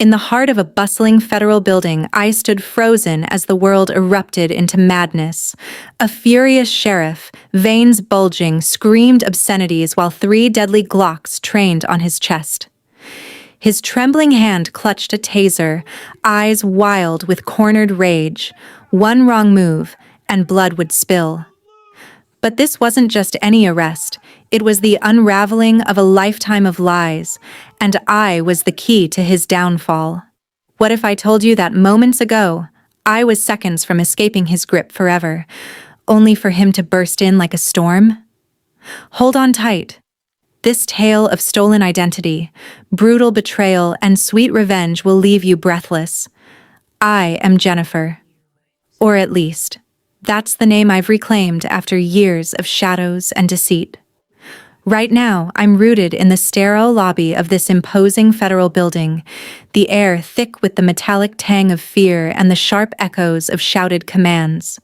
In the heart of a bustling federal building, I stood frozen as the world erupted into madness. A furious sheriff, veins bulging, screamed obscenities while 3 deadly Glocks trained on his chest. His trembling hand clutched a taser, eyes wild with cornered rage. One wrong move, and blood would spill. But this wasn't just any arrest. It was the unraveling of a lifetime of lies, and I was the key to his downfall. What if I told you that moments ago, I was seconds from escaping his grip forever, only for him to burst in like a storm? Hold on tight. This tale of stolen identity, brutal betrayal, and sweet revenge will leave you breathless. I am Jennifer. Or at least, that's the name I've reclaimed after years of shadows and deceit. Right now, I'm rooted in the sterile lobby of this imposing federal building, the air thick with the metallic tang of fear and the sharp echoes of shouted commands.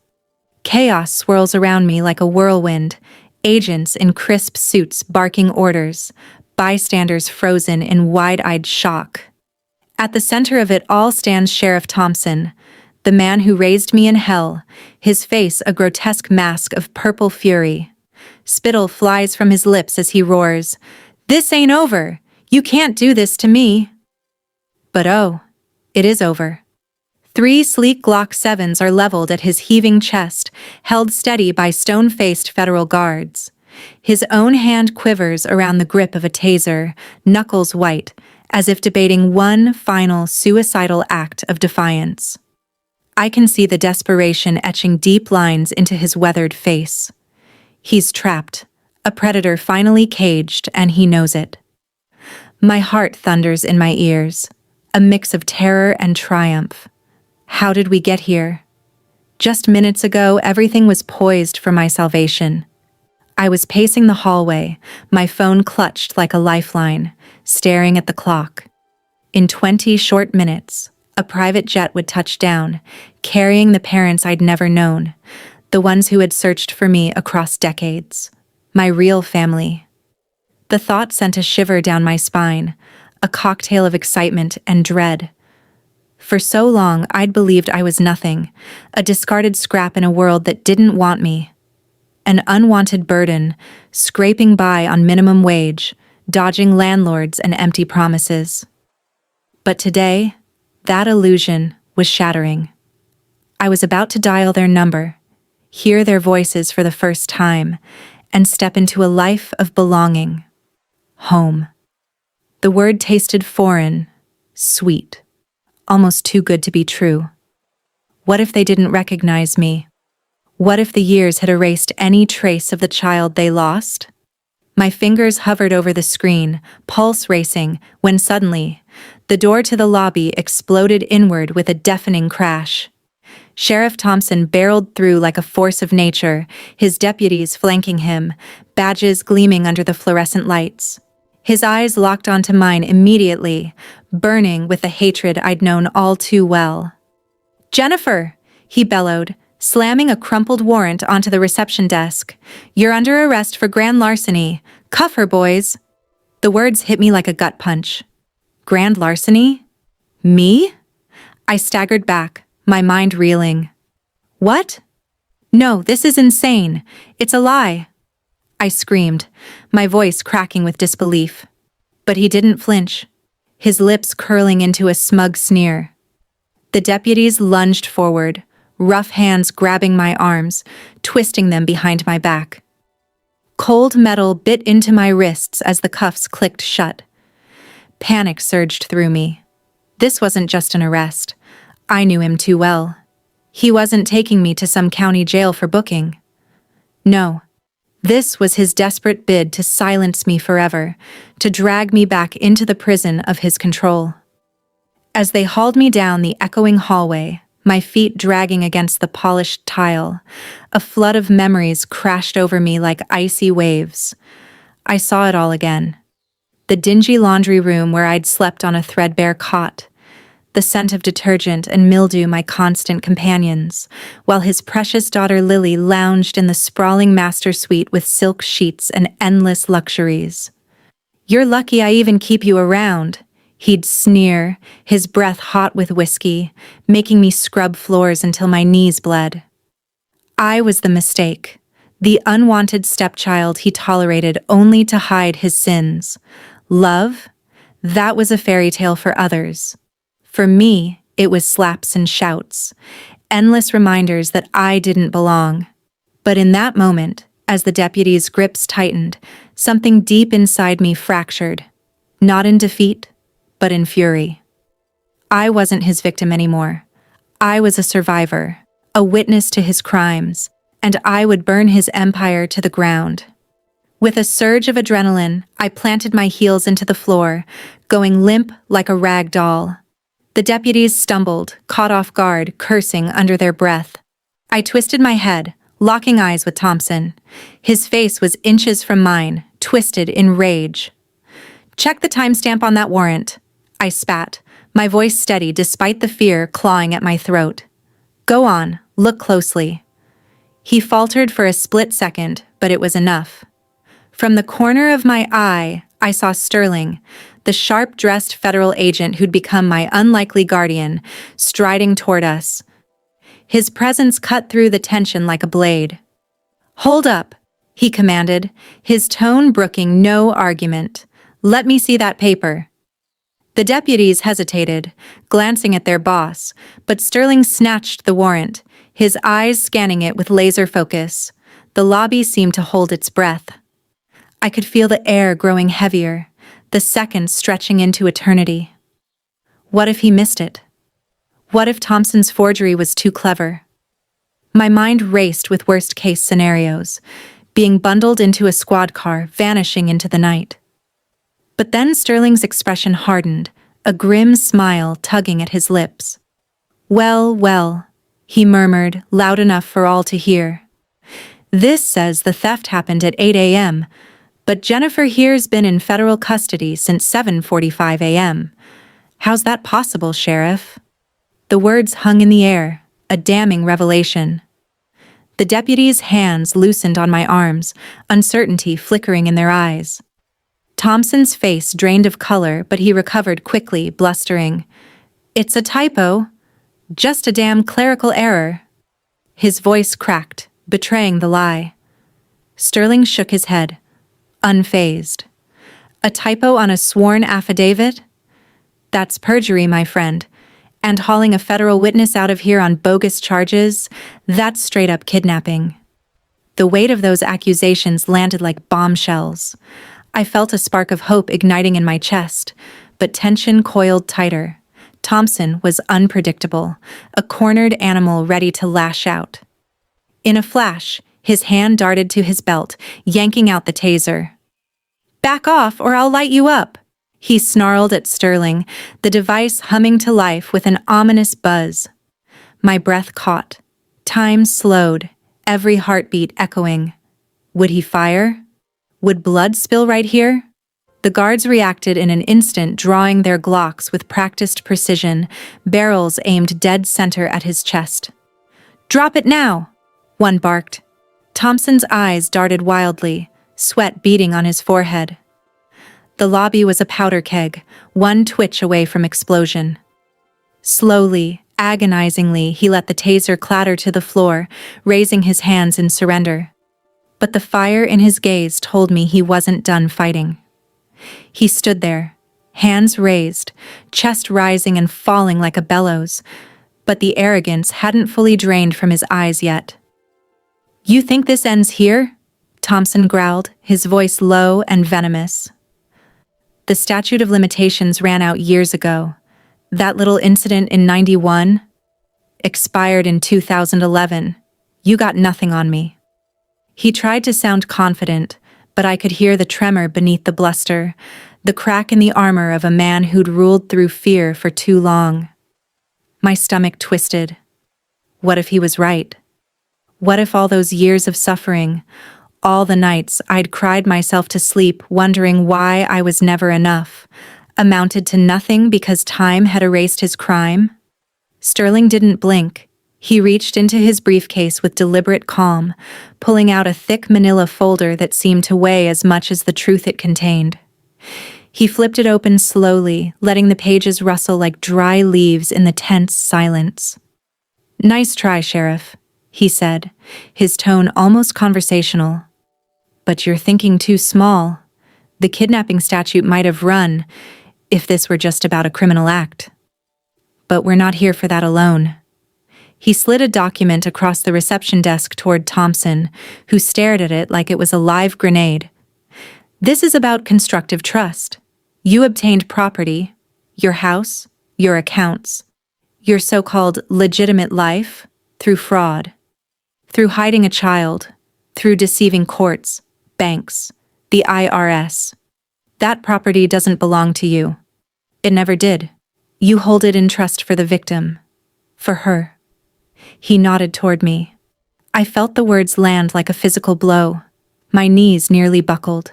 Chaos swirls around me like a whirlwind, agents in crisp suits barking orders, bystanders frozen in wide-eyed shock. At the center of it all stands Sheriff Thompson, the man who raised me in hell, his face a grotesque mask of purple fury. Spittle flies from his lips as he roars, "This ain't over! You can't do this to me!" But oh, it is over. 3 sleek Glock 7s are leveled at his heaving chest, held steady by stone-faced federal guards. His own hand quivers around the grip of a taser, knuckles white, as if debating one final suicidal act of defiance. I can see the desperation etching deep lines into his weathered face. He's trapped, a predator finally caged, and he knows it. My heart thunders in my ears, a mix of terror and triumph. How did we get here? Just minutes ago, everything was poised for my salvation. I was pacing the hallway, my phone clutched like a lifeline, staring at the clock. In 20 short minutes, a private jet would touch down, carrying the parents I'd never known, the ones who had searched for me across decades, my real family. The thought sent a shiver down my spine, a cocktail of excitement and dread. For so long, I'd believed I was nothing, a discarded scrap in a world that didn't want me. An unwanted burden, scraping by on minimum wage, dodging landlords and empty promises. But today, that illusion was shattering. I was about to dial their number, hear their voices for the first time, and step into a life of belonging. Home. The word tasted foreign, sweet, almost too good to be true. What if they didn't recognize me? What if the years had erased any trace of the child they lost? My fingers hovered over the screen, pulse racing, when suddenly, the door to the lobby exploded inward with a deafening crash. Sheriff Thompson barreled through like a force of nature, his deputies flanking him, badges gleaming under the fluorescent lights. His eyes locked onto mine immediately, burning with the hatred I'd known all too well. "Jennifer!" he bellowed, slamming a crumpled warrant onto the reception desk. "You're under arrest for grand larceny. Cuff her, boys." The words hit me like a gut punch. Grand larceny? Me? I staggered back, my mind reeling. What? No, this is insane. It's a lie. I screamed, my voice cracking with disbelief. But he didn't flinch, his lips curling into a smug sneer. The deputies lunged forward, rough hands grabbing my arms, twisting them behind my back. Cold metal bit into my wrists as the cuffs clicked shut. Panic surged through me. This wasn't just an arrest. I knew him too well. He wasn't taking me to some county jail for booking. No. This was his desperate bid to silence me forever, to drag me back into the prison of his control. As they hauled me down the echoing hallway, my feet dragging against the polished tile, a flood of memories crashed over me like icy waves. I saw it all again. The dingy laundry room where I'd slept on a threadbare cot, the scent of detergent and mildew my constant companions, while his precious daughter Lily lounged in the sprawling master suite with silk sheets and endless luxuries. "You're lucky I even keep you around," He'd sneer, his breath hot with whiskey, making me scrub floors until my knees bled. I was the mistake, the unwanted stepchild he tolerated only to hide his sins. Love? That was a fairy tale for others. For me, it was slaps and shouts, endless reminders that I didn't belong. But in that moment, as the deputy's grips tightened, something deep inside me fractured. Not in defeat, but in fury. I wasn't his victim anymore. I was a survivor, a witness to his crimes, and I would burn his empire to the ground. With a surge of adrenaline, I planted my heels into the floor, going limp like a rag doll. The deputies stumbled, caught off guard, cursing under their breath. I twisted my head, locking eyes with Thompson. His face was inches from mine, twisted in rage. "Check the timestamp on that warrant," I spat, my voice steady despite the fear clawing at my throat. "Go on, look closely." He faltered for a split second, but it was enough. From the corner of my eye, I saw Sterling, the sharp-dressed federal agent who'd become my unlikely guardian, striding toward us. His presence cut through the tension like a blade. "Hold up," he commanded, his tone brooking no argument. "Let me see that paper." The deputies hesitated, glancing at their boss, but Sterling snatched the warrant, his eyes scanning it with laser focus. The lobby seemed to hold its breath. I could feel the air growing heavier, the seconds stretching into eternity. What if he missed it? What if Thompson's forgery was too clever? My mind raced with worst-case scenarios, being bundled into a squad car, vanishing into the night. But then Sterling's expression hardened, a grim smile tugging at his lips. "Well, well," he murmured, loud enough for all to hear. "This says the theft happened at 8 a.m., but Jennifer here's been in federal custody since 7:45 a.m. How's that possible, Sheriff?" The words hung in the air, a damning revelation. The deputy's hands loosened on my arms, uncertainty flickering in their eyes. Thompson's face drained of color, but he recovered quickly, blustering, "It's a typo. Just a damn clerical error." His voice cracked, betraying the lie. Sterling shook his head, unfazed. "A typo on a sworn affidavit? That's perjury, my friend. And hauling a federal witness out of here on bogus charges, that's straight-up kidnapping." The weight of those accusations landed like bombshells. I felt a spark of hope igniting in my chest, but tension coiled tighter. Thompson was unpredictable, a cornered animal ready to lash out. In a flash, his hand darted to his belt, yanking out the taser. "Back off or I'll light you up," he snarled at Sterling, the device humming to life with an ominous buzz. My breath caught. Time slowed, every heartbeat echoing. Would he fire? Would blood spill right here? The guards reacted in an instant, drawing their Glocks with practiced precision, barrels aimed dead center at his chest. "Drop it now!" one barked. Thompson's eyes darted wildly, sweat beading on his forehead. The lobby was a powder keg, one twitch away from explosion. Slowly, agonizingly, he let the taser clatter to the floor, raising his hands in surrender. But the fire in his gaze told me he wasn't done fighting. He stood there, hands raised, chest rising and falling like a bellows, but the arrogance hadn't fully drained from his eyes yet. "You think this ends here?" Thompson growled, his voice low and venomous. "The statute of limitations ran out years ago. That little incident in '91 expired in 2011. You got nothing on me." He tried to sound confident, but I could hear the tremor beneath the bluster, the crack in the armor of a man who'd ruled through fear for too long. My stomach twisted. What if he was right? What if all those years of suffering, all the nights I'd cried myself to sleep wondering why I was never enough, amounted to nothing because time had erased his crime? Sterling didn't blink. He reached into his briefcase with deliberate calm, pulling out a thick manila folder that seemed to weigh as much as the truth it contained. He flipped it open slowly, letting the pages rustle like dry leaves in the tense silence. "Nice try, Sheriff," he said, his tone almost conversational. "But you're thinking too small. The kidnapping statute might have run if this were just about a criminal act. But we're not here for that alone." He slid a document across the reception desk toward Thompson, who stared at it like it was a live grenade. "This is about constructive trust. You obtained property, your house, your accounts, your so-called legitimate life, through fraud, through hiding a child, through deceiving courts, banks, the IRS. That property doesn't belong to you. It never did. You hold it in trust for the victim, for her." He nodded toward me. I felt the words land like a physical blow. My knees nearly buckled.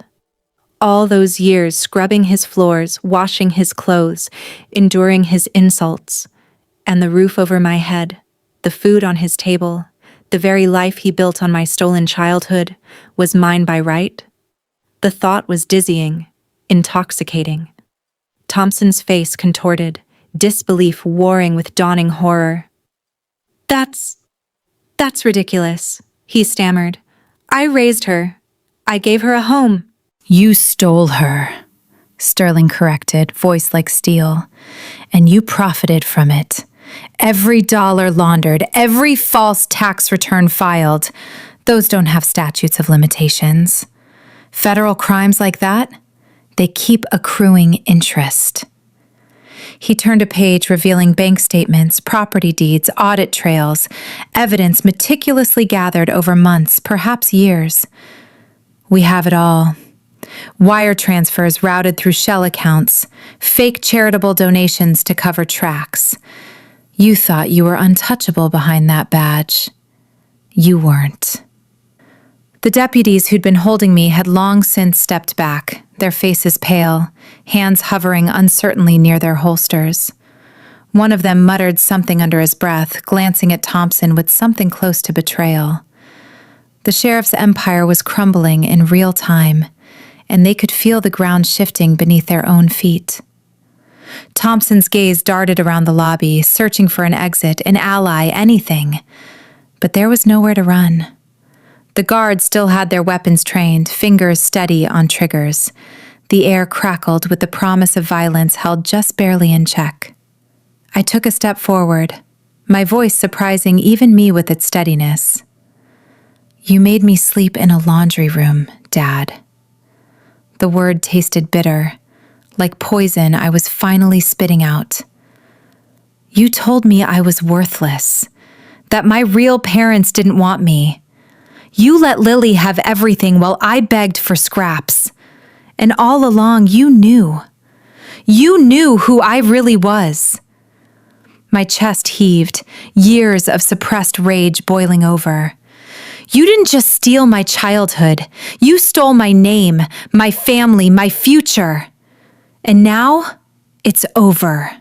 All those years scrubbing his floors, washing his clothes, enduring his insults, and the roof over my head, the food on his table, the very life he built on my stolen childhood, was mine by right. The thought was dizzying, intoxicating. Thompson's face contorted, disbelief warring with dawning horror. That's ridiculous," he stammered. "I raised her. I gave her a home." "You stole her," Sterling corrected, voice like steel, "and you profited from it. Every dollar laundered, every false tax return filed. Those don't have statutes of limitations. Federal crimes like that, they keep accruing interest." He turned a page revealing bank statements, property deeds, audit trails, evidence meticulously gathered over months, perhaps years. "We have it all. Wire transfers routed through shell accounts, fake charitable donations to cover tracks. You thought you were untouchable behind that badge. You weren't." The deputies who'd been holding me had long since stepped back, their faces pale, hands hovering uncertainly near their holsters. One of them muttered something under his breath, glancing at Thompson with something close to betrayal. The sheriff's empire was crumbling in real time, and they could feel the ground shifting beneath their own feet. Thompson's gaze darted around the lobby, searching for an exit, an ally, anything. But there was nowhere to run. The guards still had their weapons trained, fingers steady on triggers. The air crackled with the promise of violence held just barely in check. I took a step forward, my voice surprising even me with its steadiness. "You made me sleep in a laundry room, Dad." The word tasted bitter, like poison I was finally spitting out. "You told me I was worthless, that my real parents didn't want me. You let Lily have everything while I begged for scraps. And all along, you knew. You knew who I really was." My chest heaved, years of suppressed rage boiling over. "You didn't just steal my childhood. You stole my name, my family, my future. And now, it's over."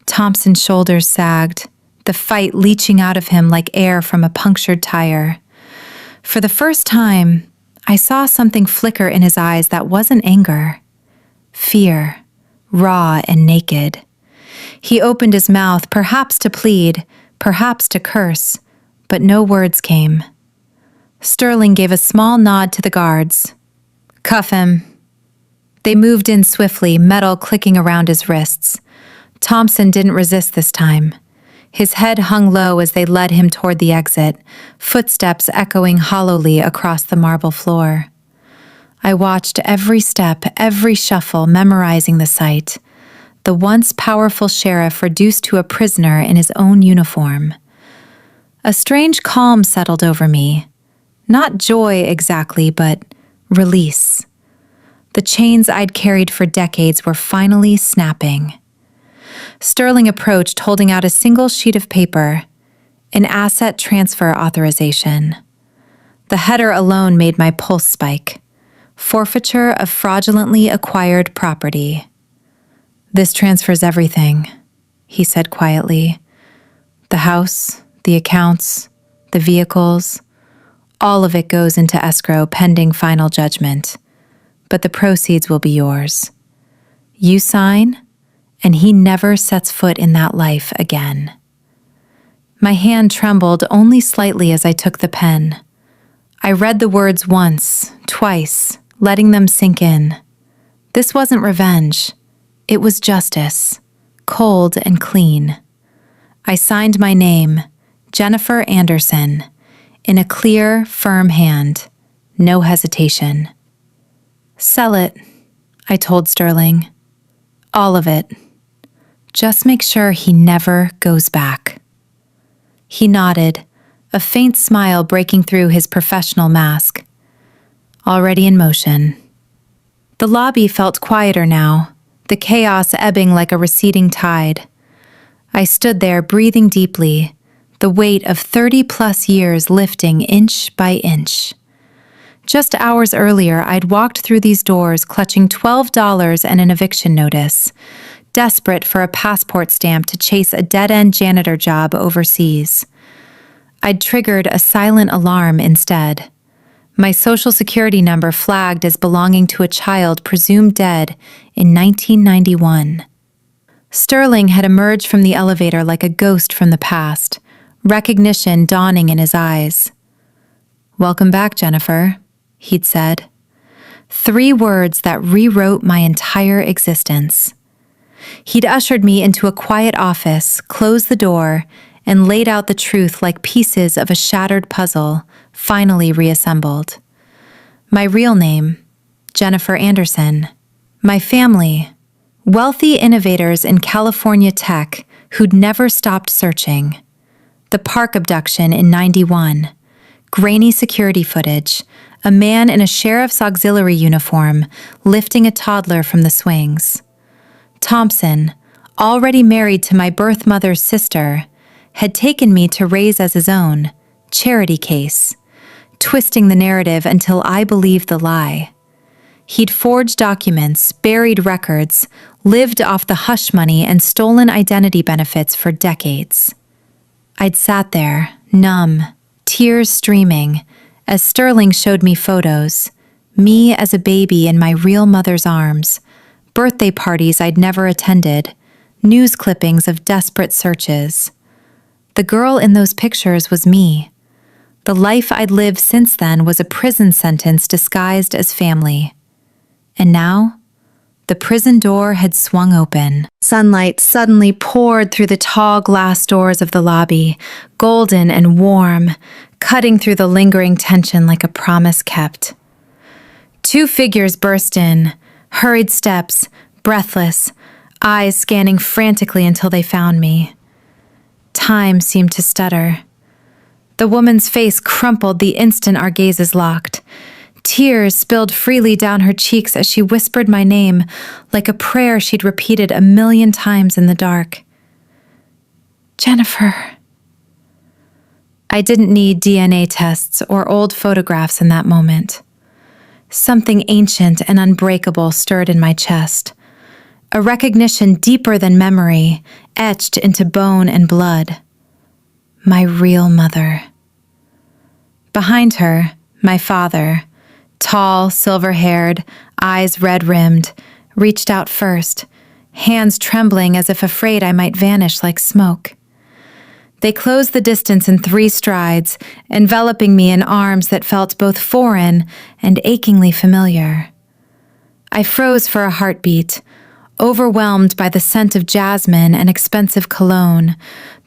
Thompson's shoulders sagged, the fight leaching out of him like air from a punctured tire. For the first time, I saw something flicker in his eyes that wasn't anger. Fear, raw and naked. He opened his mouth, perhaps to plead, perhaps to curse, but no words came. Sterling gave a small nod to the guards. "Cuff him." They moved in swiftly, metal clicking around his wrists. Thompson didn't resist this time. His head hung low as they led him toward the exit, footsteps echoing hollowly across the marble floor. I watched every step, every shuffle, memorizing the sight. The once powerful sheriff reduced to a prisoner in his own uniform. A strange calm settled over me. Not joy exactly, but release. The chains I'd carried for decades were finally snapping. Sterling approached, holding out a single sheet of paper, an asset transfer authorization. The header alone made my pulse spike. Forfeiture of fraudulently acquired property. "This transfers everything," he said quietly. "The house, the accounts, the vehicles, all of it goes into escrow pending final judgment. but the proceeds will be yours. You sign, and he never sets foot in that life again. My hand trembled only slightly as I took the pen. I read the words once, twice, letting them sink in. This wasn't revenge. It was justice, cold and clean. I signed my name, Jennifer Anderson, in a clear, firm hand, no hesitation. Sell it, I told Sterling. All of it. Just make sure he never goes back. He nodded, a faint smile breaking through his professional mask. Already in motion. The lobby felt quieter now, the chaos ebbing like a receding tide. I stood there breathing deeply, the weight of 30-plus years lifting inch by inch. Just hours earlier, I'd walked through these doors clutching $12 and an eviction notice, desperate for a passport stamp to chase a dead-end janitor job overseas. I'd triggered a silent alarm instead. My social security number flagged as belonging to a child presumed dead in 1991. Sterling had emerged from the elevator like a ghost from the past, recognition dawning in his eyes. "Welcome back, Jennifer," he'd said. 3 words that rewrote my entire existence. He'd ushered me into a quiet office, closed the door, and laid out the truth like pieces of a shattered puzzle, finally reassembled. My real name, Jennifer Anderson. My family, wealthy innovators in California tech who'd never stopped searching. The park abduction in '91, grainy security footage, a man in a sheriff's auxiliary uniform lifting a toddler from the swings. Thompson, already married to my birth mother's sister, had taken me to raise as his own, charity case, twisting the narrative until I believed the lie. He'd forged documents, buried records, lived off the hush money and stolen identity benefits for decades. I'd sat there, numb, tears streaming, as Sterling showed me photos, me as a baby in my real mother's arms, birthday parties I'd never attended, news clippings of desperate searches. The girl in those pictures was me. The life I'd lived since then was a prison sentence disguised as family. And now, the prison door had swung open. Sunlight suddenly poured through the tall glass doors of the lobby, golden and warm, cutting through the lingering tension like a promise kept. 2 figures burst in, hurried steps, breathless, eyes scanning frantically until they found me. Time seemed to stutter. The woman's face crumpled the instant our gazes locked. Tears spilled freely down her cheeks as she whispered my name like a prayer she'd repeated 1,000,000 times in the dark. Jennifer. I didn't need DNA tests or old photographs in that moment. Something ancient and unbreakable stirred in my chest. A recognition deeper than memory, etched into bone and blood. My real mother. Behind her, my father, tall, silver-haired, eyes red-rimmed, reached out first, hands trembling as if afraid I might vanish like smoke. They closed the distance in 3 strides, enveloping me in arms that felt both foreign and achingly familiar. I froze for a heartbeat, overwhelmed by the scent of jasmine and expensive cologne,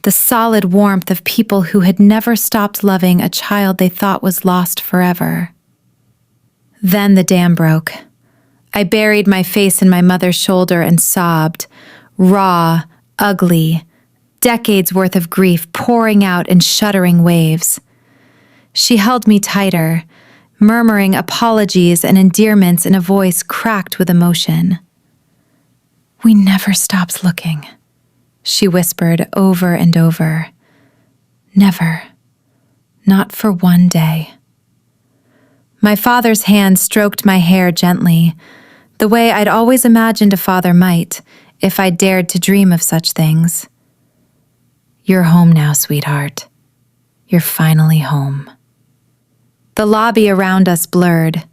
the solid warmth of people who had never stopped loving a child they thought was lost forever. Then the dam broke. I buried my face in my mother's shoulder and sobbed, raw, ugly, decades worth of grief pouring out in shuddering waves. She held me tighter, murmuring apologies and endearments in a voice cracked with emotion. "We never stopped looking," she whispered over and over. "Never. Not for one day." My father's hand stroked my hair gently, the way I'd always imagined a father might, if I dared to dream of such things. "You're home now, sweetheart. You're finally home." The lobby around us blurred,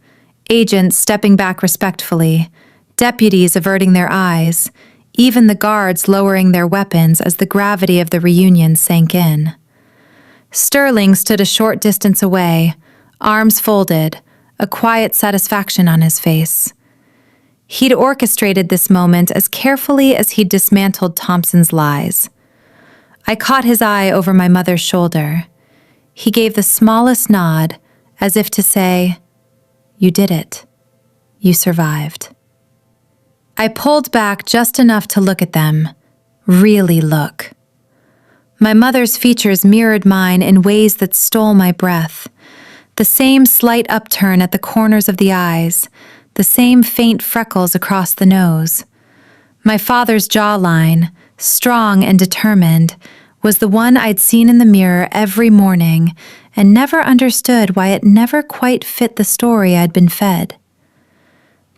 Agents stepping back respectfully, deputies averting their eyes, even the guards lowering their weapons as the gravity of the reunion sank in. Sterling stood a short distance away, arms folded, a quiet satisfaction on his face. He'd orchestrated this moment as carefully as he'd dismantled Thompson's lies. I caught his eye over my mother's shoulder. He gave the smallest nod, as if to say, "You did it. You survived." I pulled back just enough to look at them, really look. My mother's features mirrored mine in ways that stole my breath. The same slight upturn at the corners of the eyes, the same faint freckles across the nose. My father's jawline, strong and determined, was the one I'd seen in the mirror every morning and never understood why it never quite fit the story I'd been fed.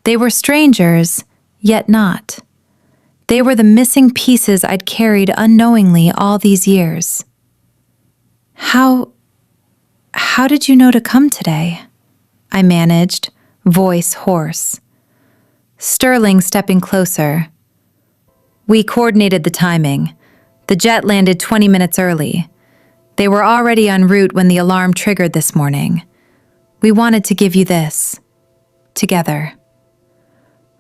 They were strangers, yet not. They were the missing pieces I'd carried unknowingly all these years. How did you know to come today?" I managed, voice hoarse. Sterling stepping closer. "We coordinated the timing. The jet landed 20 minutes early. They were already en route when the alarm triggered this morning. We wanted to give you this. Together."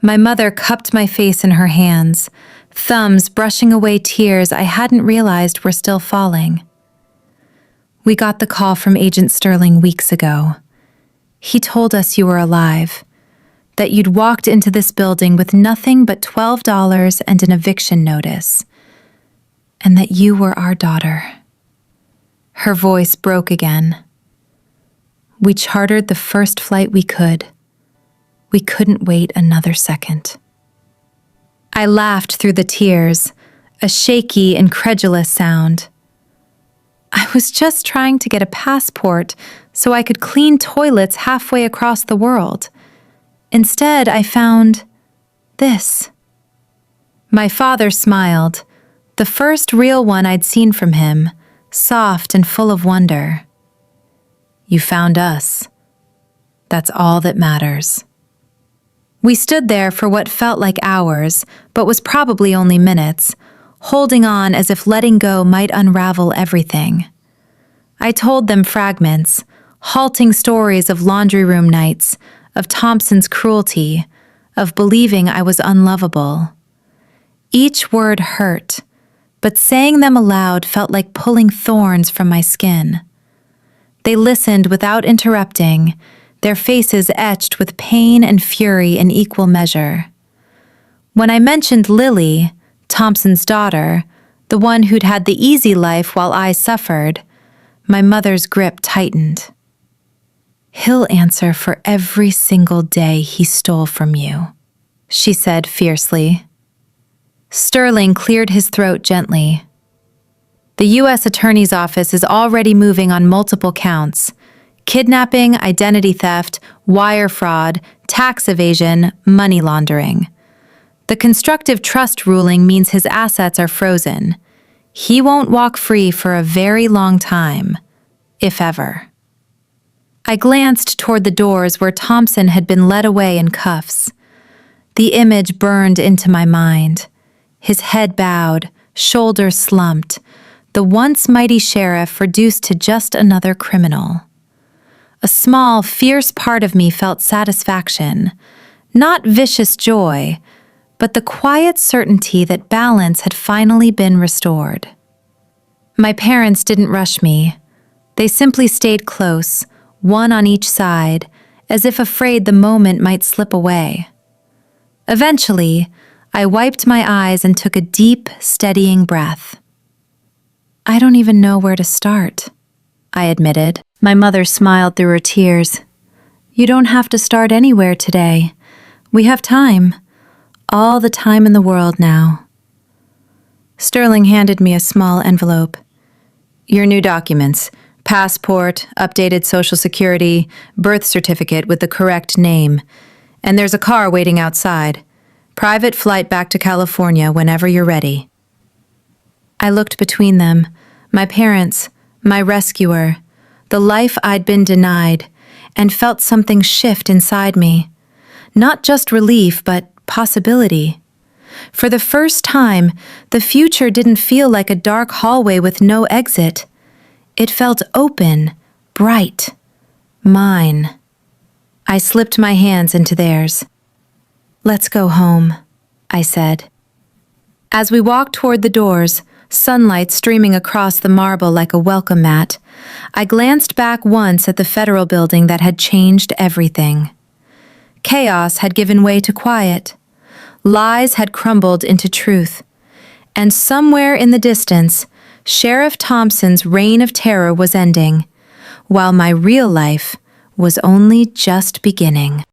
My mother cupped my face in her hands, thumbs brushing away tears I hadn't realized were still falling. "We got the call from Agent Sterling weeks ago. He told us you were alive, that you'd walked into this building with nothing but $12 and an eviction notice, and that you were our daughter." Her voice broke again. "We chartered the first flight we could. We couldn't wait another second." I laughed through the tears, a shaky, incredulous sound. "I was just trying to get a passport so I could clean toilets halfway across the world. Instead, I found this." My father smiled, the first real one I'd seen from him, soft and full of wonder. "You found us. That's all that matters." We stood there for what felt like hours, but was probably only minutes, holding on as if letting go might unravel everything. I told them fragments, halting stories of laundry room nights, of Thompson's cruelty, of believing I was unlovable. Each word hurt, but saying them aloud felt like pulling thorns from my skin. They listened without interrupting, their faces etched with pain and fury in equal measure. When I mentioned Lily, Thompson's daughter, the one who'd had the easy life while I suffered, my mother's grip tightened. "He'll answer for every single day he stole from you," she said fiercely. Sterling cleared his throat gently. "The U.S. Attorney's Office is already moving on multiple counts: kidnapping, identity theft, wire fraud, tax evasion, money laundering. The constructive trust ruling means his assets are frozen. He won't walk free for a very long time, if ever." I glanced toward the doors where Thompson had been led away in cuffs. The image burned into my mind. His head bowed, shoulders slumped, the once mighty sheriff reduced to just another criminal. A small, fierce part of me felt satisfaction, not vicious joy, but the quiet certainty that balance had finally been restored. My parents didn't rush me. They simply stayed close, one on each side, as if afraid the moment might slip away. Eventually, I wiped my eyes and took a deep, steadying breath. "I don't even know where to start," I admitted. My mother smiled through her tears. "You don't have to start anywhere today. We have time. All the time in the world now." Sterling handed me a small envelope. "Your new documents: passport, updated social security, birth certificate with the correct name. And there's a car waiting outside. Private flight back to California whenever you're ready." I looked between them, my parents, my rescuer, the life I'd been denied, and felt something shift inside me. Not just relief, but possibility. For the first time, the future didn't feel like a dark hallway with no exit. It felt open, bright, mine. I slipped my hands into theirs. "Let's go home," I said. As we walked toward the doors, sunlight streaming across the marble like a welcome mat, I glanced back once at the federal building that had changed everything. Chaos had given way to quiet. Lies had crumbled into truth. And somewhere in the distance, Sheriff Thompson's reign of terror was ending, while my real life was only just beginning.